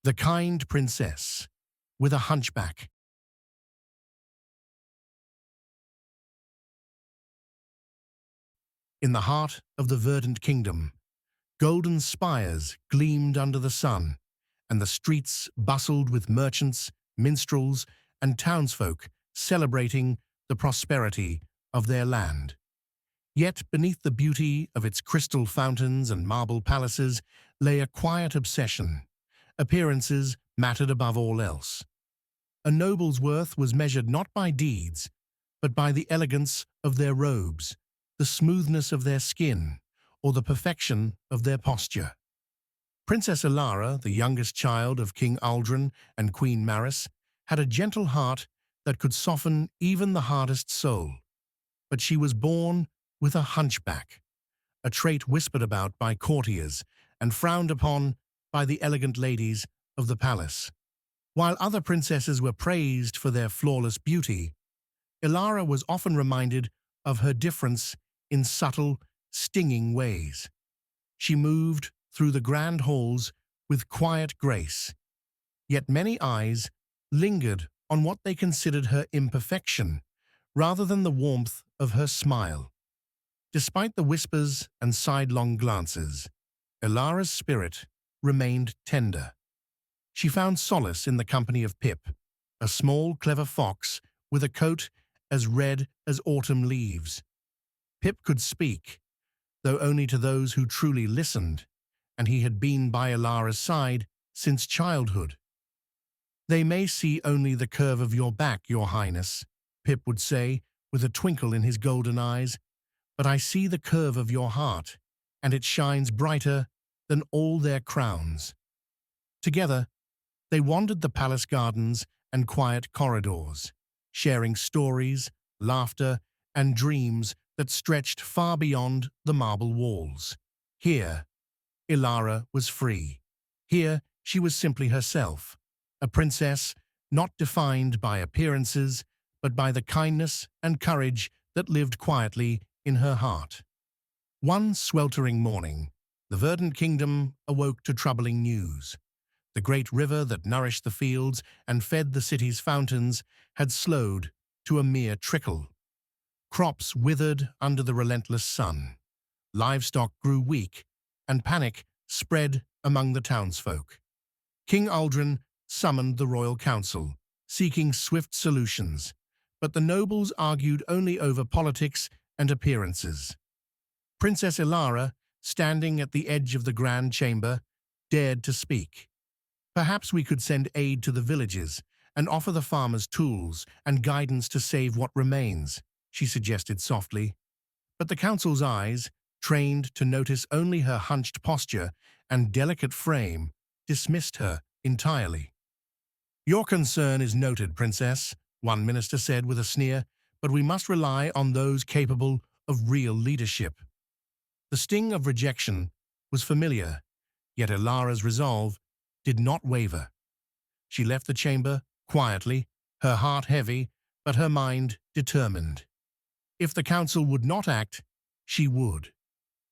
The Kind Princess with a Hunchback. In the heart of the verdant kingdom, golden spires gleamed under the sun, and the streets bustled with merchants, minstrels, and townsfolk celebrating the prosperity of their land. Yet beneath the beauty of its crystal fountains and marble palaces lay a quiet obsession. Appearances mattered above all else. A noble's worth was measured not by deeds, but by the elegance of their robes, the smoothness of their skin, or the perfection of their posture. Princess Ilara, the youngest child of King Aldrin and Queen Maris, had a gentle heart that could soften even the hardest soul. But she was born with a hunchback, a trait whispered about by courtiers and frowned upon by the elegant ladies of the palace. While other princesses were praised for their flawless beauty, Ilara was often reminded of her difference in subtle, stinging ways. She moved through the grand halls with quiet grace, yet many eyes lingered on what they considered her imperfection rather than the warmth of her smile. Despite the whispers and sidelong glances, Ilara's spirit remained tender. She found solace in the company of Pip, a small, clever fox with a coat as red as autumn leaves. Pip could speak, though only to those who truly listened, and he had been by Ilara's side since childhood. "They may see only the curve of your back, Your Highness," Pip would say, with a twinkle in his golden eyes, "but I see the curve of your heart, and it shines brighter than all their crowns." Together, they wandered the palace gardens and quiet corridors, sharing stories, laughter, and dreams that stretched far beyond the marble walls. Here, Ilara was free. Here, she was simply herself, a princess not defined by appearances, but by the kindness and courage that lived quietly in her heart. One sweltering morning, the verdant kingdom awoke to troubling news. The great river that nourished the fields and fed the city's fountains had slowed to a mere trickle. Crops withered under the relentless sun. Livestock grew weak, and panic spread among the townsfolk. King Aldrin summoned the royal council, seeking swift solutions, but the nobles argued only over politics and appearances. Princess Ilara, standing at the edge of the grand chamber, dared to speak. "Perhaps we could send aid to the villages and offer the farmers tools and guidance to save what remains," she suggested softly. But the council's eyes, trained to notice only her hunched posture and delicate frame, dismissed her entirely. "Your concern is noted, Princess," one minister said with a sneer, "but we must rely on those capable of real leadership." The sting of rejection was familiar, yet Ilara's resolve did not waver. She left the chamber quietly, her heart heavy, but her mind determined. If the council would not act, she would.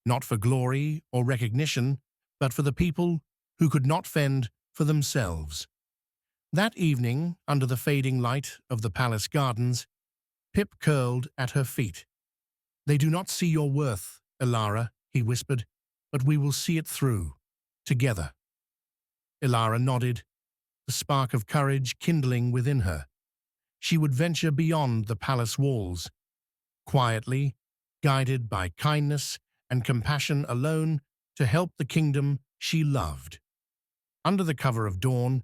Not for glory or recognition, but for the people who could not fend for themselves. That evening, under the fading light of the palace gardens, Pip curled at her feet. "They do not see your worth, Ilara," he whispered, "but we will see it through, together." Ilara nodded, the spark of courage kindling within her. She would venture beyond the palace walls, quietly, guided by kindness and compassion alone, to help the kingdom she loved. Under the cover of dawn,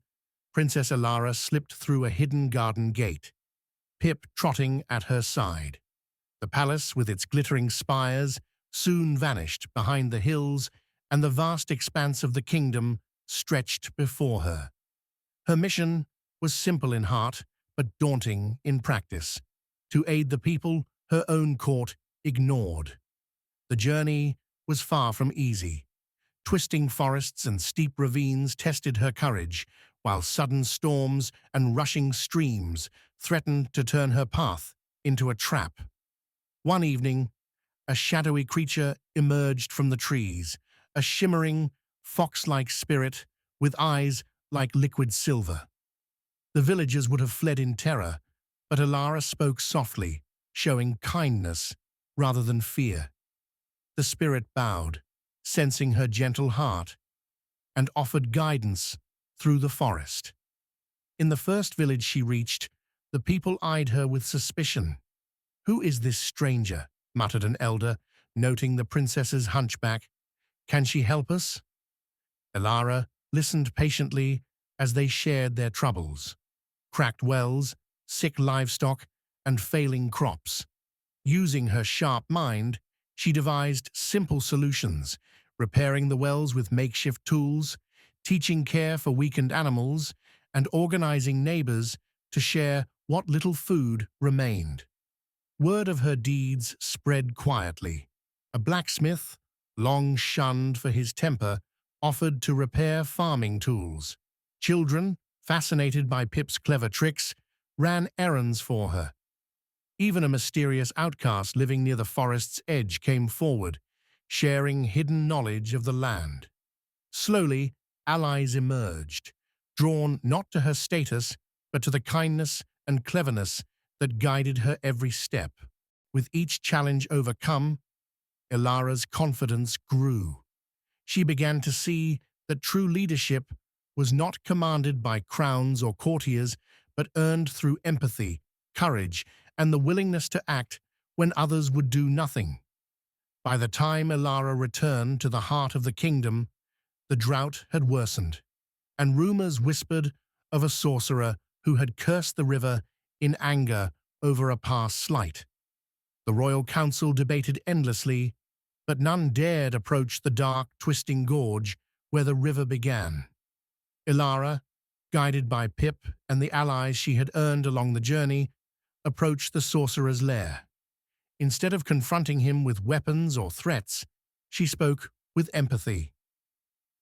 Princess Ilara slipped through a hidden garden gate, Pip trotting at her side. The palace, with its glittering spires, soon vanished behind the hills, and the vast expanse of the kingdom stretched before her. Her mission was simple in heart, but daunting in practice: to aid the people her own court ignored. The journey was far from easy. Twisting forests and steep ravines tested her courage, while sudden storms and rushing streams threatened to turn her path into a trap. One evening, a shadowy creature emerged from the trees, a shimmering, fox-like spirit with eyes like liquid silver. The villagers would have fled in terror, but Elara spoke softly, showing kindness rather than fear. The spirit bowed, sensing her gentle heart, and offered guidance through the forest. In the first village she reached, the people eyed her with suspicion. "Who is this stranger?" muttered an elder, noting the princess's hunchback. "Can she help us?" Elara listened patiently as they shared their troubles. Cracked wells, sick livestock, and failing crops. Using her sharp mind, she devised simple solutions, repairing the wells with makeshift tools, teaching care for weakened animals, and organizing neighbors to share what little food remained. Word of her deeds spread quietly. A blacksmith, long shunned for his temper, offered to repair farming tools. Children, fascinated by Pip's clever tricks, ran errands for her. Even a mysterious outcast living near the forest's edge came forward, sharing hidden knowledge of the land. Slowly, allies emerged, drawn not to her status, but to the kindness and cleverness that guided her every step. With each challenge overcome, Elara's confidence grew. She began to see that true leadership was not commanded by crowns or courtiers, but earned through empathy, courage, and the willingness to act when others would do nothing. By the time Elara returned to the heart of the kingdom, the drought had worsened, and rumors whispered of a sorcerer who had cursed the river in anger over a past slight. The royal council debated endlessly, but none dared approach the dark, twisting gorge where the river began. Elara, guided by Pip and the allies she had earned along the journey, approached the sorcerer's lair. Instead of confronting him with weapons or threats, she spoke with empathy.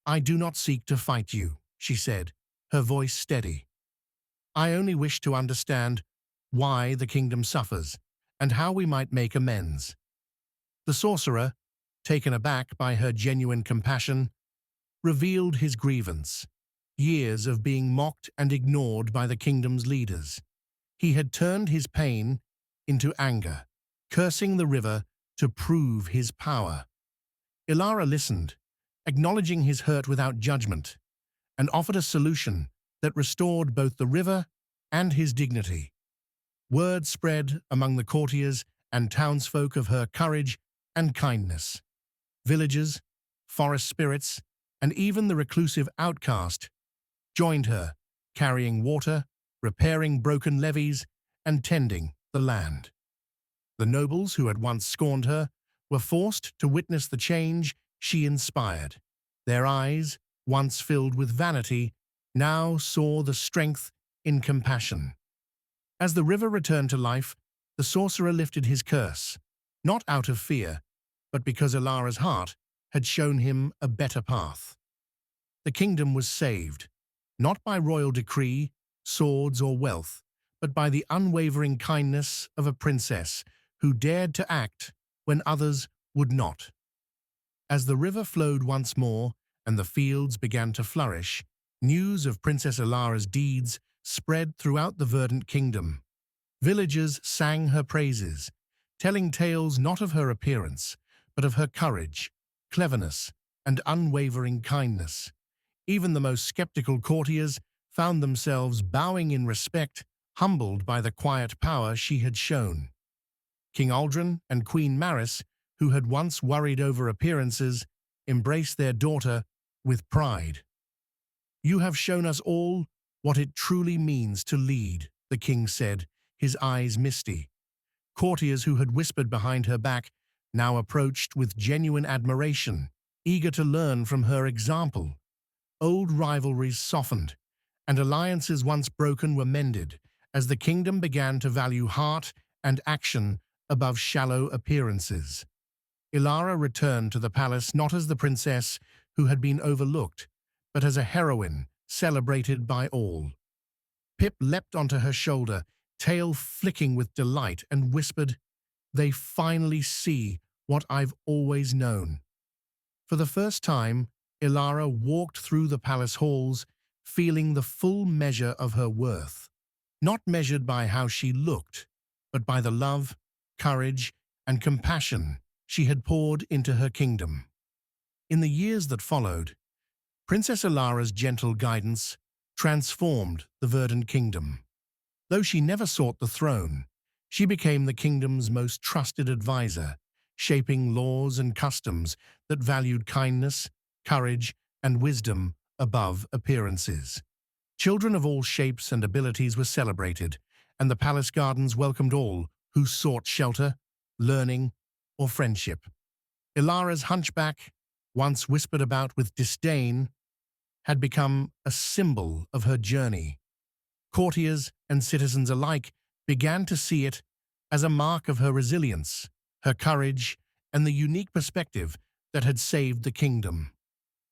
"I do not seek to fight you," she said, her voice steady. "I only wish to understand why the kingdom suffers and how we might make amends." The sorcerer, taken aback by her genuine compassion, revealed his grievance: years of being mocked and ignored by the kingdom's leaders. He had turned his pain into anger, cursing the river to prove his power. Elara listened, acknowledging his hurt without judgment, and offered a solution that restored both the river and his dignity. Word spread among the courtiers and townsfolk of her courage and kindness. Villagers, forest spirits, and even the reclusive outcast joined her, carrying water, repairing broken levees, and tending the land. The nobles who had once scorned her were forced to witness the change she inspired. Their eyes, once filled with vanity, now saw the strength in compassion. As the river returned to life, the sorcerer lifted his curse, not out of fear, but because Elara's heart had shown him a better path. The kingdom was saved, not by royal decree, swords, or wealth, but by the unwavering kindness of a princess who dared to act when others would not. As the river flowed once more and the fields began to flourish, news of Princess Elara's deeds spread throughout the verdant kingdom. Villagers sang her praises, telling tales not of her appearance, but of her courage, cleverness, and unwavering kindness. Even the most skeptical courtiers found themselves bowing in respect, humbled by the quiet power she had shown. King Aldrin and Queen Maris, who had once worried over appearances, embraced their daughter with pride. "You have shown us all what it truly means to lead," the king said, his eyes misty. Courtiers who had whispered behind her back now approached with genuine admiration, eager to learn from her example. Old rivalries softened, and alliances once broken were mended, as the kingdom began to value heart and action above shallow appearances. Elara returned to the palace not as the princess who had been overlooked, but as a heroine celebrated by all. Pip leapt onto her shoulder, tail flicking with delight, and whispered, "They finally see what I've always known." For the first time, Elara walked through the palace halls, feeling the full measure of her worth, not measured by how she looked, but by the love, courage, and compassion she had poured into her kingdom. In the years that followed, Princess Alara's gentle guidance transformed the Verdant Kingdom. Though she never sought the throne, she became the kingdom's most trusted advisor, shaping laws and customs that valued kindness, courage, and wisdom above appearances. Children of all shapes and abilities were celebrated, and the palace gardens welcomed all who sought shelter, learning, or friendship. Ilara's hunchback, once whispered about with disdain, had become a symbol of her journey. Courtiers and citizens alike began to see it as a mark of her resilience, her courage, and the unique perspective that had saved the kingdom.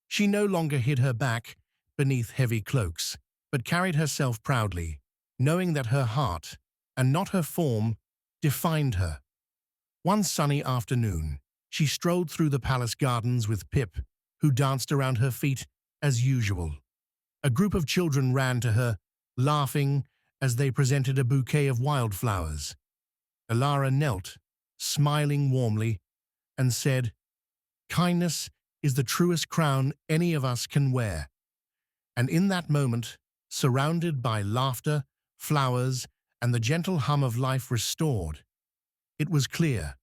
She no longer hid her back beneath heavy cloaks, but carried herself proudly, knowing that her heart, and not her form, defined her. One sunny afternoon, she strolled through the palace gardens with Pip, who danced around her feet as usual. A group of children ran to her, laughing as they presented a bouquet of wildflowers. Ilara knelt, smiling warmly, and said, "Kindness is the truest crown any of us can wear." And in that moment, surrounded by laughter, flowers, and the gentle hum of life restored, it was clear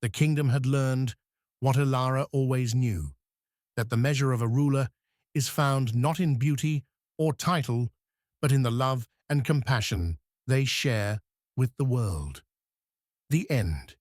the kingdom had learned what Ilara always knew, that the measure of a ruler is found not in beauty or title, but in the love and compassion they share with the world. The end.